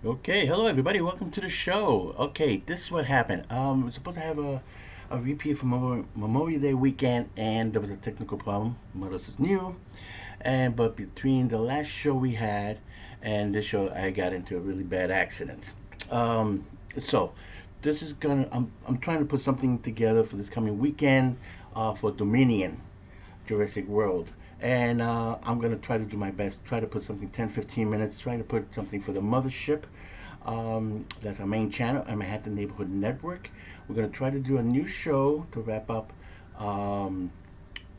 Okay, hello everybody. Welcome to the show. Okay, this is what happened. We're supposed to have a repeat from Memorial Day weekend, and there was a technical problem. Models is new, and but between the last show we had and this show, I got into a really bad accident. Um, so this is gonna. I'm trying to put something together for this coming weekend for Dominion. Jurassic World. And I'm going to try to do my best, try to put something 10, 15 minutes, try to put something for the mothership. That's our main channel, our Manhattan Neighborhood Network. We're going to try to do a new show to wrap up, um,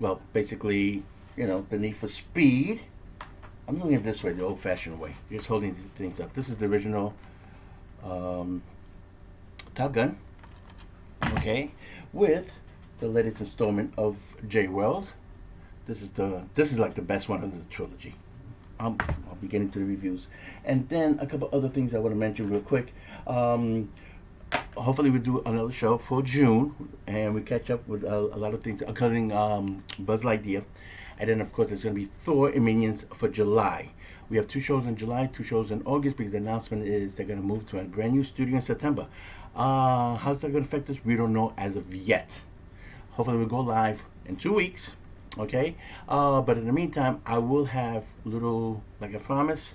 well, basically, the need for speed. I'm doing it this way, the old fashioned way, just holding things up. This is the original um, Top Gun, okay, with the latest installment of J World. This is like the best one of the trilogy. I'll be getting to the reviews, and then a couple other things I want to mention real quick. Um, Hopefully we do another show for June, and we catch up with a lot of things, including Buzz Lightyear, and then of course there's going to be Thor and Minions for July. We have two shows in July, two shows in August, because the announcement is they're going to move to a brand new studio in September. How's that going to affect us? We don't know as of yet. Hopefully we'll go live in 2 weeks. Okay, but in the meantime, I will have little, like I promised.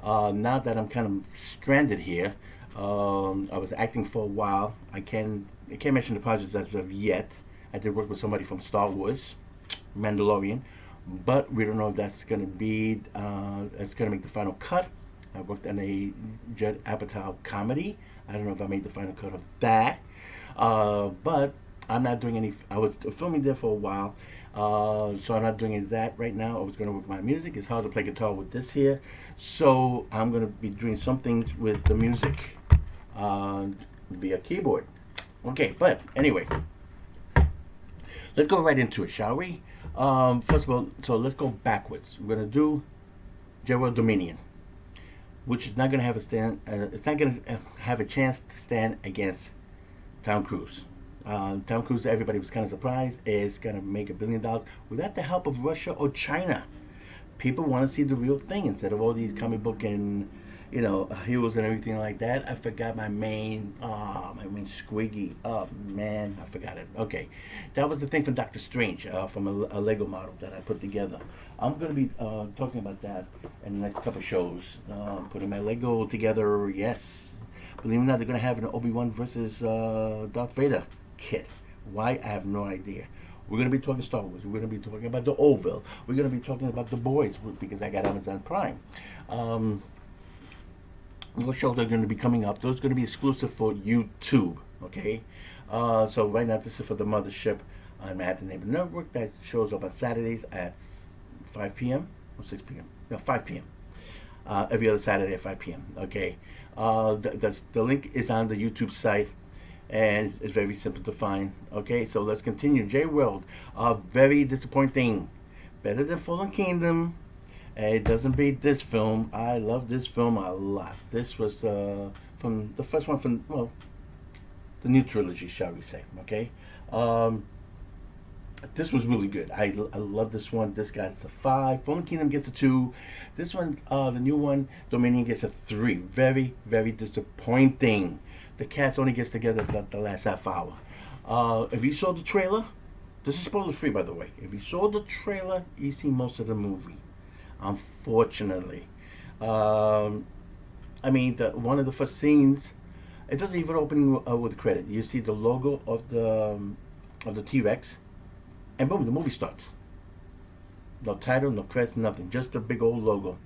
Now that I'm kind of stranded here, I was acting for a while. I can't mention the project as of yet. I did work with somebody from Star Wars, Mandalorian, but we don't know if that's going to be. It's going to make the final cut. I worked on a Judd Apatow comedy. I don't know if I made the final cut of that, but I'm not doing any. I was filming there for a while, so I'm not doing any of that right now. I was going to work my music. It's hard to play guitar with this here, so I'm going to be doing something with the music uh, via keyboard. Okay, but anyway, let's go right into it, shall we? First of all, so let's go backwards. We're going to do Gerald Dominion, which is not going to have a stand. It's not going to have a chance to stand against Tom Cruise. Tom Cruise, everybody was kind of surprised, is going to make $1 billion without the help of Russia or China. People want to see the real thing instead of all these comic book and heroes and everything like that. I forgot my main squiggy. Oh man, I forgot it. Okay, that was the thing from Doctor Strange, from a Lego model that I put together. I'm going to be talking about that in the next couple shows. Putting my Lego together, yes. Believe it or not, they're going to have an Obi-Wan versus Darth Vader kit. Why? I have no idea. We're going to be talking Star Wars. We're going to be talking about the Orville. We're going to be talking about the boys because I got Amazon Prime. Um, those shows are going to be coming up. Those are going to be exclusive for YouTube. Okay. So right now, this is for the mothership on Manhattan Neighborhood Network that shows up on Saturdays at 5 p.m. or 6 p.m. No, 5 p.m. Every other Saturday at 5 p.m. Okay. The link is on the YouTube site, and it's very simple to find. Okay, so let's continue. J World, very disappointing. Better than Fallen Kingdom. It doesn't beat this film. I love this film a lot. This was from the first one from the new trilogy, shall we say? Okay, um, this was really good. I love this one. This guy's a 5. Fallen Kingdom gets a 2. This one, the new one, Dominion gets a 3. Very, very disappointing. The cast only gets together the last half hour. If you saw the trailer, this is spoiler free, by the way. If you saw the trailer, you see most of the movie. Unfortunately, I mean, one of the first scenes, it doesn't even open with credit. You see the logo of the T Rex, and boom, the movie starts. No title, no credits, nothing. Just a big old logo.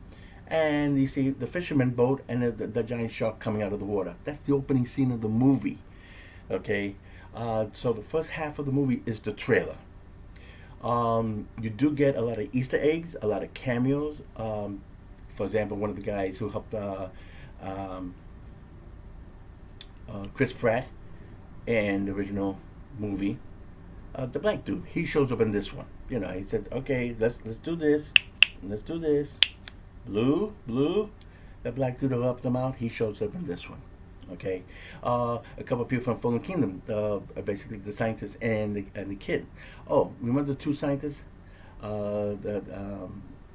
And you see the fisherman boat and the giant shark coming out of the water. That's the opening scene of the movie. Okay? So the first half of the movie is the trailer. You do get a lot of Easter eggs, a lot of cameos. For example, one of the guys who helped um, Chris Pratt in the original movie, the black dude, he shows up in this one. He said, "Okay, let's do this, let's do this." Blue, the black dude who helped them out, he shows up in this one. Okay, a couple of people from Fallen Kingdom, basically the scientist and the kid. Oh, remember the two scientists?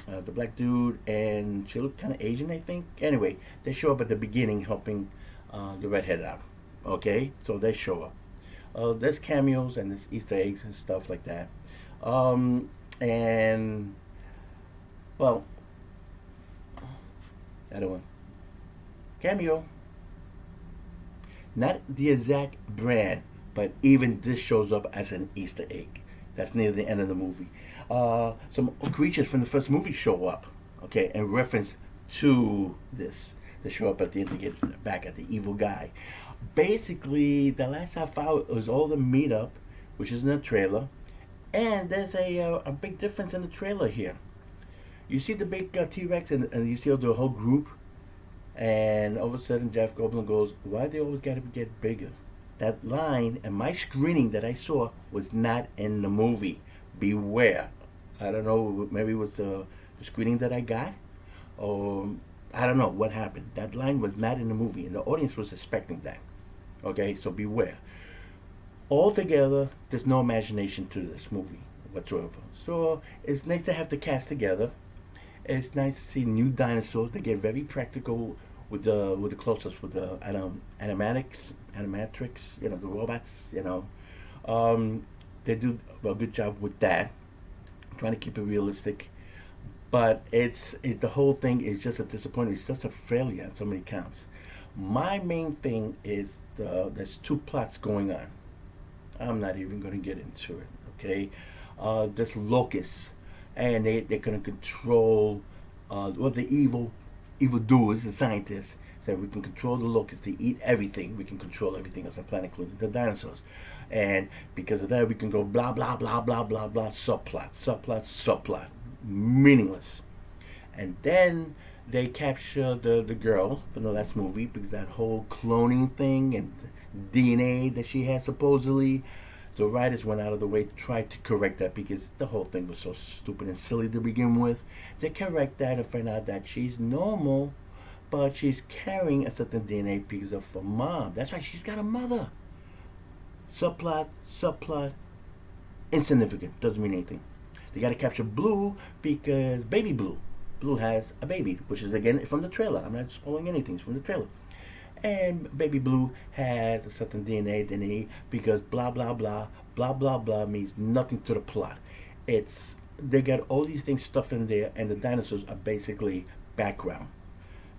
the black dude, and she looked kind of Asian, I think. Anyway, they show up at the beginning helping the redhead out. Okay, so they show up. There's cameos and there's Easter eggs and stuff like that. And well, other one cameo, not the exact brand, but even this shows up as an Easter egg. That's near the end of the movie. Some creatures from the first movie show up, okay, in reference to this. They show up at the end to get back at the evil guy. Basically, the last half hour was all the meetup, which is in the trailer, and there's a big difference in the trailer here. You see the big T Rex, and you see the whole group, and all of a sudden Jeff Goldblum goes, "Why they always got to get bigger?" That line and my screening that I saw was not in the movie. Beware. I don't know, maybe it was the screening that I got, or I don't know what happened. That line was not in the movie, and the audience was expecting that. Okay, so beware. Altogether, there's no imagination to this movie whatsoever. So it's nice to have the cast together. It's nice to see new dinosaurs. They get very practical with the close-ups, with the animatrix, the robots. They do a good job with that, trying to keep it realistic. But the whole thing is just a disappointment. It's just a failure on so many counts. My main thing is there's two plots going on. I'm not even going to get into it. Okay, there's locusts, and they're going to control the evil doers, the scientists. Said we can control the locusts to eat everything. We can control everything else on the planet, including the dinosaurs. And because of that, we can go blah blah blah blah blah blah subplot, meaningless. And then they capture the girl from the last movie because that whole cloning thing and DNA that she had supposedly. The writers went out of the way to try to correct that because the whole thing was so stupid and silly to begin with. They correct that and find out that she's normal, but she's carrying a certain DNA because of her mom. That's right, she's got a mother. Subplot, insignificant, doesn't mean anything. They got to capture Blue because baby Blue has a baby, which is again from the trailer. I'm not spoiling anything, it's from the trailer. And baby Blue has a certain DNA because blah blah blah blah blah blah means nothing to the plot. They got all these things stuffed in there, and the dinosaurs are basically background.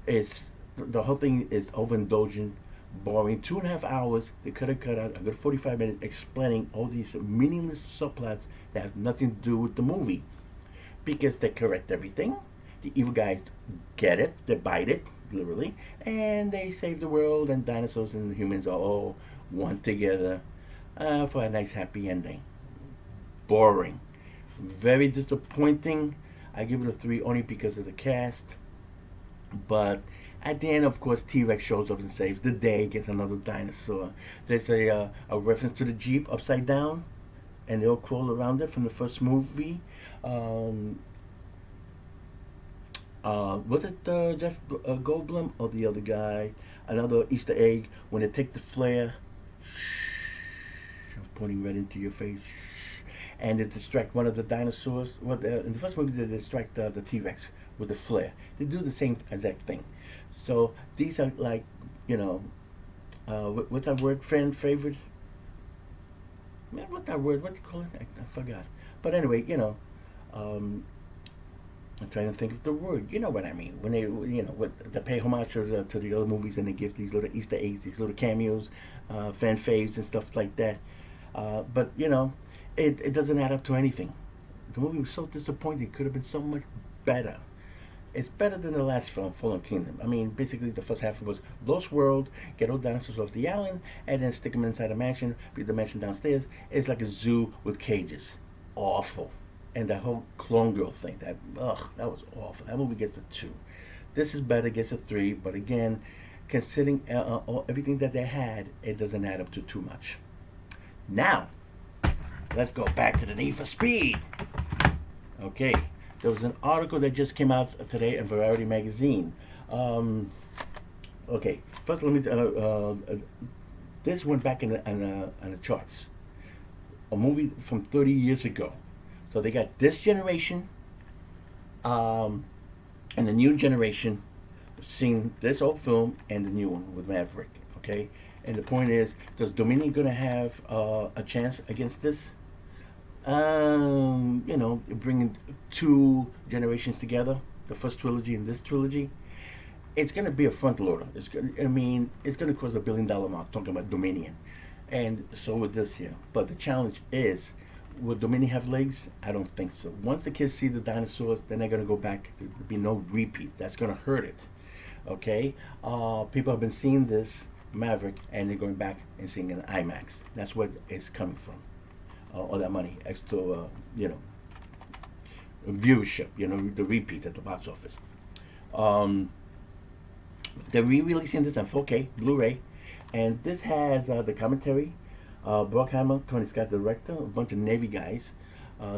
It's the whole thing is overindulgent, boring. 2.5 hours. They could have cut out a good 45 minutes explaining all these meaningless subplots that have nothing to do with the movie, because they correct everything. The evil guys get it, they bite it, literally, and they save the world, and dinosaurs and humans are all one together for a nice happy ending. Boring. Very disappointing. I give it a 3 only because of the cast. But at the end, of course, T-Rex shows up and saves the day, gets another dinosaur. There's a reference to the Jeep upside down, and they all crawl around it from the first movie. Was it Jeff Goldblum or the other guy? Another Easter egg when they take the flare. I'm pointing right into your face. And they distract one of the dinosaurs. Well, in the first movie, they distract the T-Rex with the flare. They do the same exact thing. So these are like, what's that word? Friend, favorite? Man, what's that word? What do you call it? I forgot. But anyway, I'm trying to think of the word. You know what I mean? When they pay homage to the other movies and they give these little Easter eggs, these little cameos, fan faves and stuff like that. But it doesn't add up to anything. The movie was so disappointing. It could have been so much better. It's better than the last film, Fallen Kingdom. I mean, basically the first half was Lost World, get all dinosaurs off the island, and then stick them inside a mansion, because the mansion downstairs is like a zoo with cages. Awful. And that whole clone girl thing, that was awful. That movie gets a 2. This is better, gets a 3, but again, considering everything that they had, it doesn't add up to too much. Now, let's go back to the Need for Speed. Okay, there was an article that just came out today in Variety magazine. Okay, first let me. This went back in the charts. A movie from 30 years ago. So they got this generation, Um, and the new generation seeing this old film and the new one with Maverick. Okay, and the point is, does Dominion gonna have a chance against this? Bringing two generations together, the first trilogy and this trilogy, it's going to be a front loader. It's going to cross $1 billion mark. Talking about Dominion, and so with this here. But the challenge is, will Dominion have legs? I don't think so. Once the kids see the dinosaurs, then they're going to go back. There'll be no repeat. That's going to hurt it. Okay, people have been seeing this Maverick, and they're going back and seeing an IMAX. That's where it's coming from. All that money, extra, viewership. The repeats at the box office. Um, they're re-releasing this on 4K Blu-ray, and this has the commentary. Bruckheimer, Tony Scott, director, a bunch of Navy guys,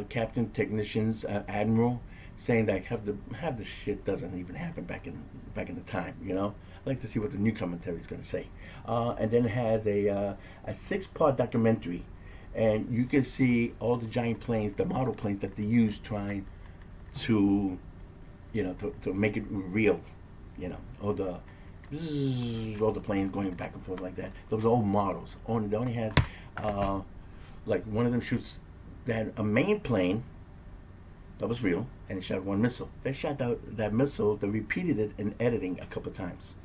captain, technicians, admiral, saying that half the shit doesn't even happen back in the time. I'd like to see what the new commentary is going to say. And then it has a 6-part documentary, and you can see all the giant planes, the model planes that they use trying to, to make it real, all the planes going back and forth like that. Those are all models. They only had, like one of them shoots, they had a main plane that was real, and it shot one missile. They shot that missile, they repeated it in editing a couple times.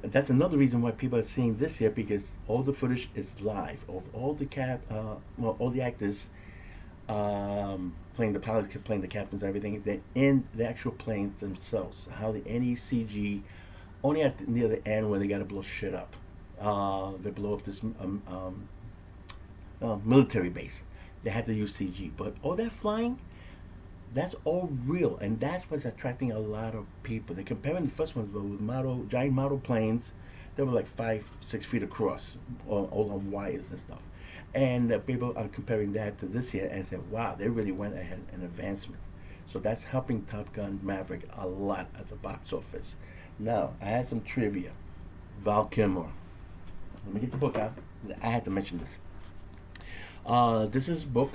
That's another reason why people are seeing this here, because all the footage is live of all the actors playing the pilots, playing the captains, everything. They're in the actual planes themselves. Any CG, only near the end where they got to blow shit up. They blow up this military base. They had to use CG, but all that flying, that's all real, and that's what's attracting a lot of people. They're comparing the first ones with giant model planes. They were like 5-6 feet across, all on wires and stuff. And people are comparing that to this year and say, wow, they really went ahead and advancement. So that's helping Top Gun Maverick a lot at the box office. Now, I had some trivia. Val Kilmer. Let me get the book out. I had to mention this. This is book.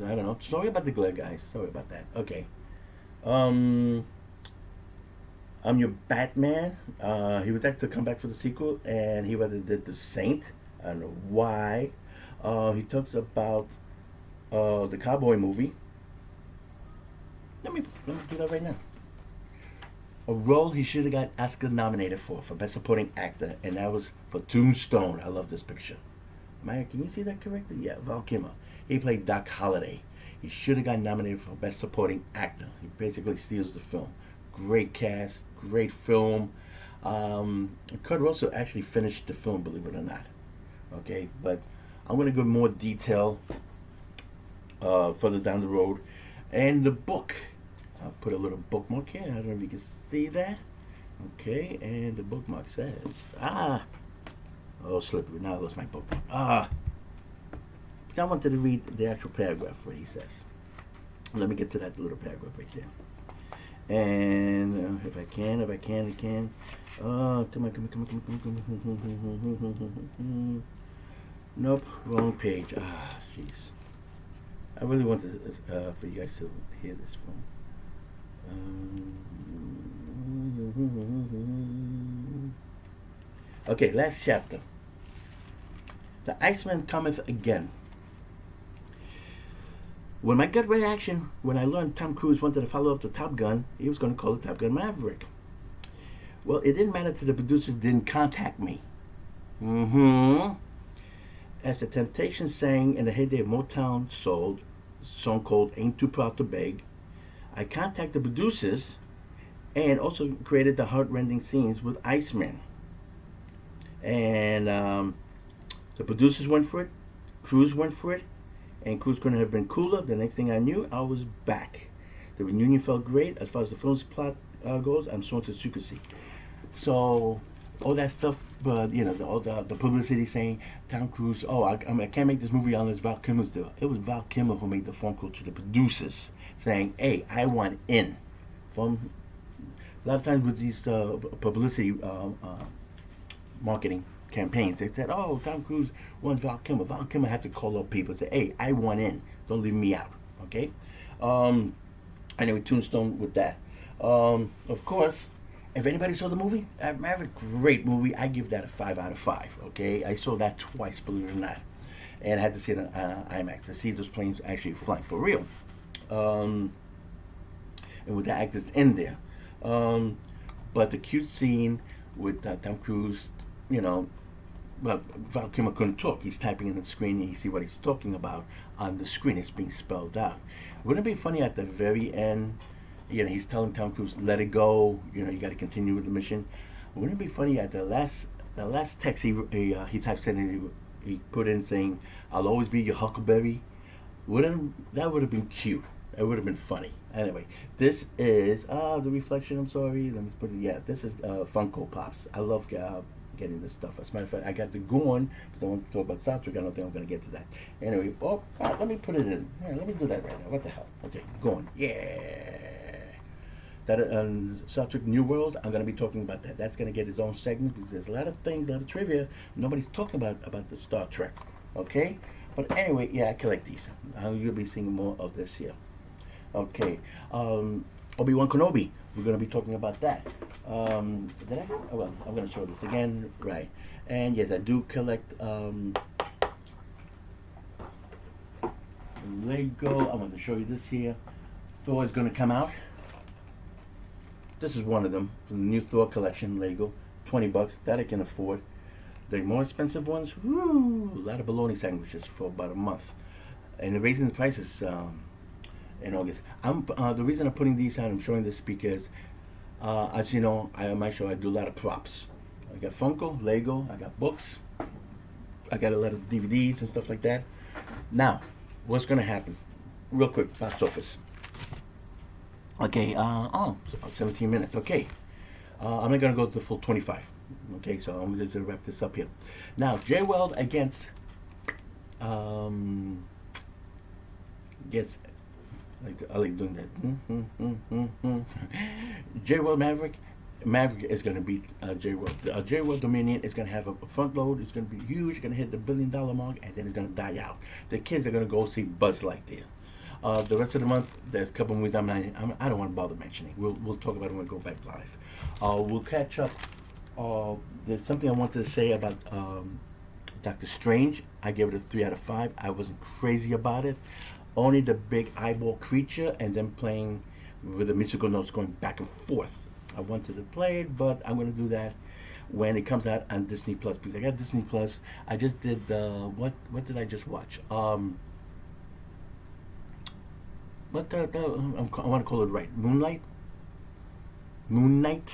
I don't know. Sorry about the glare, guys. Sorry about that. Okay. I'm Your Batman. He was actually to come back for the sequel, and he rather did The Saint. I don't know why. He talks about the cowboy movie. Let me do that right now. A role he should have got Oscar nominated for Best Supporting Actor, and that was for Tombstone. I love this picture. Maya, can you see that correctly? Yeah, Val Kilmer. He played Doc Holliday. He should have got nominated for Best Supporting Actor. He basically steals the film. Great cast, great film. Kurt Russell actually finished the film, believe it or not. Okay, but I'm going to go more detail further down the road. And the book, I'll put a little bookmark here. I don't know if you can see that. Okay, and the bookmark says, oh, slippery. Now I lost my bookmark. I wanted to read the actual paragraph where he says. Let me get to that little paragraph right there. And if I can. Come on. Nope, wrong page. Jeez. I really want for you guys to hear this from. Okay, last chapter. The Iceman cometh again. When my gut reaction, when I learned Tom Cruise wanted to follow up to Top Gun, he was going to call it Top Gun Maverick. Well, it didn't matter to the producers didn't contact me. As the Temptations sang in the heyday of Motown sold, a song called Ain't Too Proud to Beg, I contacted the producers and also created the heart-rending scenes with Iceman. And the producers went for it, Cruise went for it, and Cruise couldn't have been cooler. The next thing I knew, I was back. The reunion felt great. As far as the film's plot goes, I'm sworn to secrecy. So, all that stuff, but all the publicity saying Tom Cruise, I can't make this movie unless Val Kilmer's there. It was Val Kilmer who made the phone call to the producers saying, hey, I want in. From a lot of times with these publicity marketing campaigns, they said, oh, Tom Cruise wants Val Kilmer. Val Kilmer had to call up people and say, hey, I want in. Don't leave me out. Okay? Anyway, Tombstone with that. Of course, if anybody saw the movie, Maverick, great movie. I give that a 5 out of 5. Okay, I saw that twice, believe it or not, and I had to see it on IMAX to see those planes actually flying for real. Um, and with the actors in there. Um, but the cute scene with Tom Cruise, you know, well, Val Kilmer couldn't talk. He's typing in the screen and you see what he's talking about on the screen. It's being spelled out. Wouldn't it be funny at the very end? You know, he's telling Tom Cruise, "Let it go." You know, you got to continue with the mission. Wouldn't it be funny at the last text he types in and he put in saying, "I'll always be your Huckleberry." Wouldn't that would have been cute? It would have been funny. Anyway, this is the reflection. I'm sorry. Let me put it. Yeah, this is Funko Pops. I love getting this stuff. As a matter of fact, I got the Gorn because I want to talk about Star Trek. I don't think I'm going to get to that. Anyway, let me put it in. Yeah, let me do that right now. What the hell? Okay, Gorn. Yeah. That Star Trek New Worlds. I'm going to be talking about that. That's going to get its own segment because there's a lot of things, a lot of trivia nobody's talking about the Star Trek. Okay. But anyway, yeah, I collect these. You'll be seeing more of this here. Okay. Obi-Wan Kenobi. We're going to be talking about that. Did I? Oh, well, I'm going to show this again. Right. And yes, I do collect Lego. I'm going to show you this here. Thor is going to come out. This is one of them from the new Thor collection, Lego. $20. That I can afford. The more expensive ones, woo, a lot of bologna sandwiches for about a month. And they're raising the prices in August. The reason I'm putting these out, I'm showing this because, as you know, on my show I do a lot of props. I got Funko, Lego, I got books, I got a lot of DVDs and stuff like that. Now, what's going to happen? Real quick, box office. Okay, it's about 17 minutes. Okay, I'm not going to go to the full 25. Okay, so I'm going to wrap this up here. Now, J World against, yes, I like doing that. J World Maverick. Maverick is going to beat J World. J World Dominion is going to have a front load. It's going to be huge. It's going to hit the $1 billion mark, and then it's going to die out. The kids are going to go see Buzz Lightyear. The rest of the month, there's a couple movies I don't want to bother mentioning. We'll talk about it when we go back live. We'll catch up. There's something I wanted to say about Doctor Strange. I gave it a 3 out of 5. I wasn't crazy about it. Only the big eyeball creature and then playing with the musical notes going back and forth. I wanted to play it, but I'm going to do that when it comes out on Disney Plus because I got Disney Plus. I just did what did I just watch? I want to call it right. Moon Knight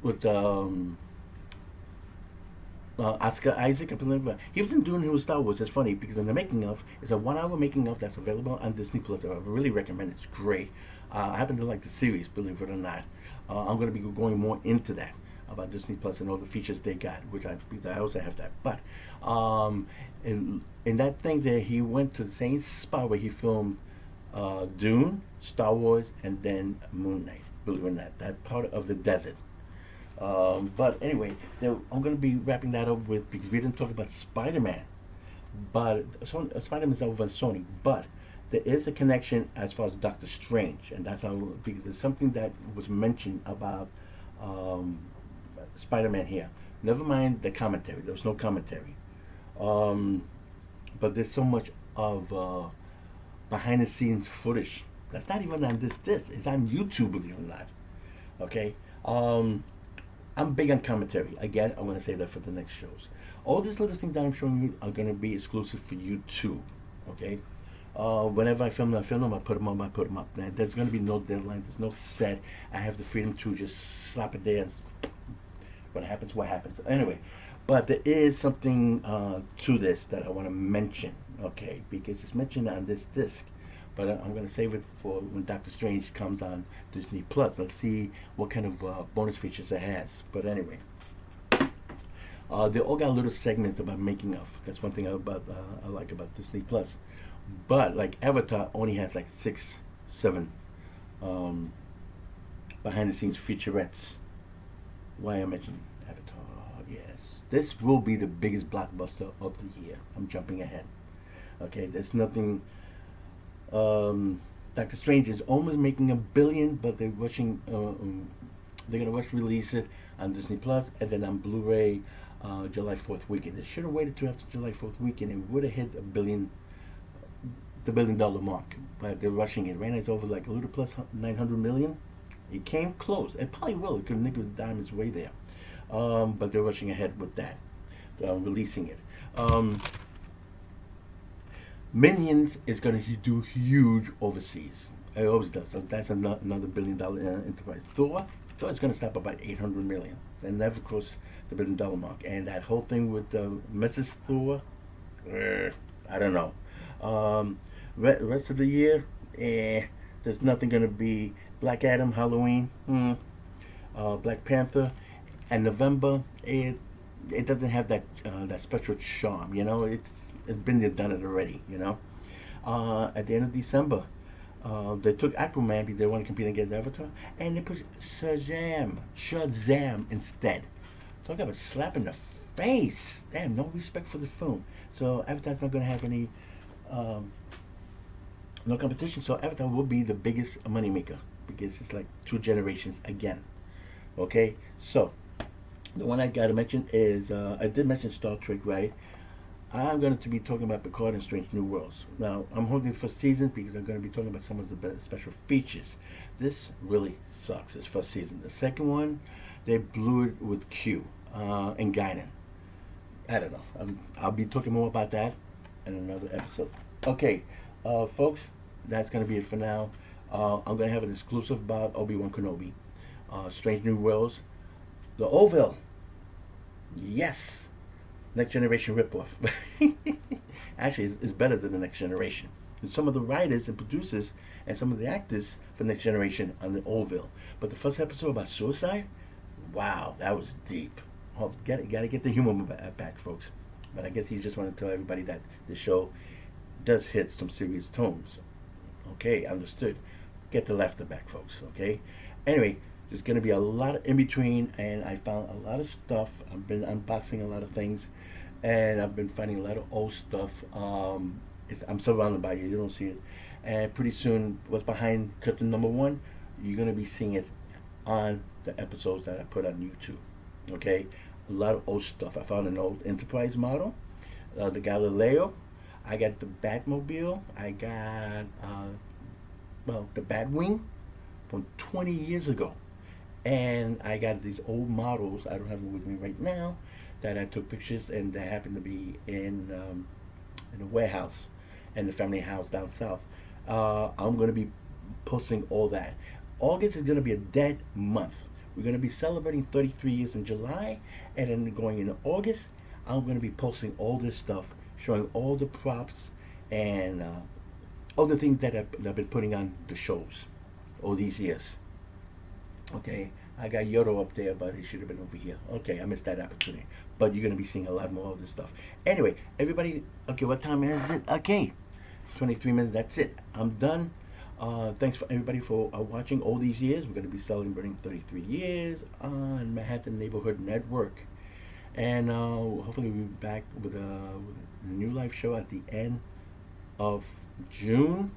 with Oscar Isaac. I believe he wasn't doing his Star Wars. It's funny because in the making of, it's a 1 hour making of that's available on Disney Plus. I really recommend it. It's great. I happen to like the series, believe it or not. I'm going to be going more into that about Disney Plus and all the features they got, because I also have that. But in that thing there, he went to the same spot where he filmed Dune, Star Wars, and then Moon Knight. Believe it or not, that part of the desert. But anyway, I'm going to be wrapping that up with because we didn't talk about Spider-Man, but Spider-Man's over on Sony, but there is a connection as far as Doctor Strange, and that's how because there's something that was mentioned about Spider-Man here. Never mind the commentary. There was no commentary, but there's so much of behind-the-scenes footage that's not even on this disc. It's on YouTube, believe it or not. Okay. I'm big on commentary. Again, I'm going to say that for the next shows. All these little things that I'm showing you are going to be exclusive for YouTube. Okay? Whenever I film them, I put them up. Now, there's going to be no deadline. There's no set. I have the freedom to just slap it there and what happens, what happens. Anyway, but there is something to this that I want to mention. Okay? Because it's mentioned on this disc. But I'm going to save it for when Doctor Strange comes on Disney Plus. Let's see what kind of bonus features it has. But anyway, they all got little segments about making of. That's one thing I like about Disney Plus. But like Avatar only has like 6, 7 behind the scenes featurettes. Why I mentioned Avatar? Yes, this will be the biggest blockbuster of the year. I'm jumping ahead. Okay, there's nothing. Doctor Strange is almost making $1 billion, but they're rushing. They're gonna rush release it on Disney Plus and then on Blu-ray July 4th weekend. They should have waited till after July 4th weekend. It would have hit the $1 billion mark. But they're rushing it. Right now it's over like a little plus 900 million. It came close. It probably will. It could nickel and dime its way there. But they're rushing ahead with that, releasing it. Minions is going to do huge overseas. It always does. So that's another $1 billion enterprise. Thor is going to stop about 800 million and never cross the $1 billion mark. And that whole thing with Mrs. Thor, I don't know. Rest of the year, there's nothing going to be. Black Adam, Halloween, Black Panther, and November. It doesn't have that special charm. You know, it's been there, done it already. You know, at the end of December, they took Aquaman because they want to compete against Avatar, and they put Shazam instead. Talk about a slap in the face. Damn, no respect for the film. So Avatar's not going to have any no competition. So Avatar will be the biggest moneymaker because it's like two generations again. Okay, so the one I gotta mention is I did mention Star Trek, right? I'm going to be talking about Picard and Strange New Worlds. Now, I'm holding first season because I'm going to be talking about some of the special features. This really sucks, this first season. The second one, they blew it with Q and Guinan. I don't know. I'll be talking more about that in another episode. Okay, folks, that's going to be it for now. I'm going to have an exclusive about Obi-Wan Kenobi, Strange New Worlds, the Orville. Yes! Next Generation ripoff. Actually, it's better than the Next Generation. And some of the writers and producers and some of the actors for Next Generation on the Orville. But the first episode about suicide, wow, that was deep. Oh, gotta get the humor back, folks. But I guess he just wanted to tell everybody that the show does hit some serious tones. Okay, understood. Get the laughter back, folks. Okay. Anyway, there's going to be a lot of in between, and I found a lot of stuff. I've been unboxing a lot of things, and I've been finding a lot of old stuff. I'm surrounded by it. You don't see it. And pretty soon, what's behind curtain number one, you're going to be seeing it on the episodes that I put on YouTube. Okay? A lot of old stuff. I found an old Enterprise model, the Galileo. I got the Batmobile. I got, the Batwing from 20 years ago. And I got these old models. I don't have them with me right now. That I took pictures, and they happen to be in a warehouse, in the family house down south. I'm going to be posting all that. August is going to be a dead month. We're going to be celebrating 33 years in July, and then going into August, I'm going to be posting all this stuff, showing all the props and all the things that I've been putting on the shows all these years. Okay, I got Yodo up there, but it should have been over here. Okay, I missed that opportunity. But you're going to be seeing a lot more of this stuff. Anyway, everybody, okay, what time is it? Okay, 23 minutes, that's it. I'm done. Thanks for everybody for watching all these years. We're going to be celebrating 33 years on Manhattan Neighborhood Network. And hopefully we'll be back with a new live show at the end of June.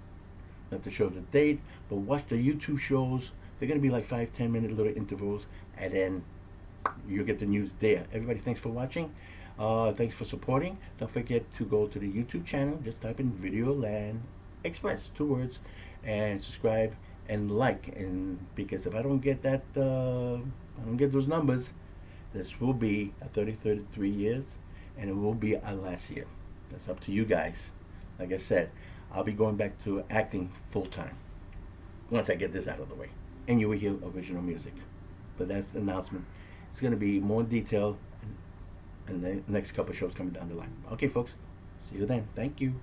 Not to show the date, but watch the YouTube shows. They're going to be like 5-10 minute little intervals, and then you'll get the news there. Everybody, thanks for watching. Thanks for supporting. Don't forget to go to the YouTube channel. Just type in Videoland Express, 2 words, and subscribe and like. And because if I don't get that, I don't get those numbers, this will be a 33 years, and it will be our last year. That's up to you guys. Like I said, I'll be going back to acting full time once I get this out of the way. And you will hear original music. But that's the announcement. It's going to be more detailed in the next couple of shows coming down the line. Okay, folks. See you then. Thank you.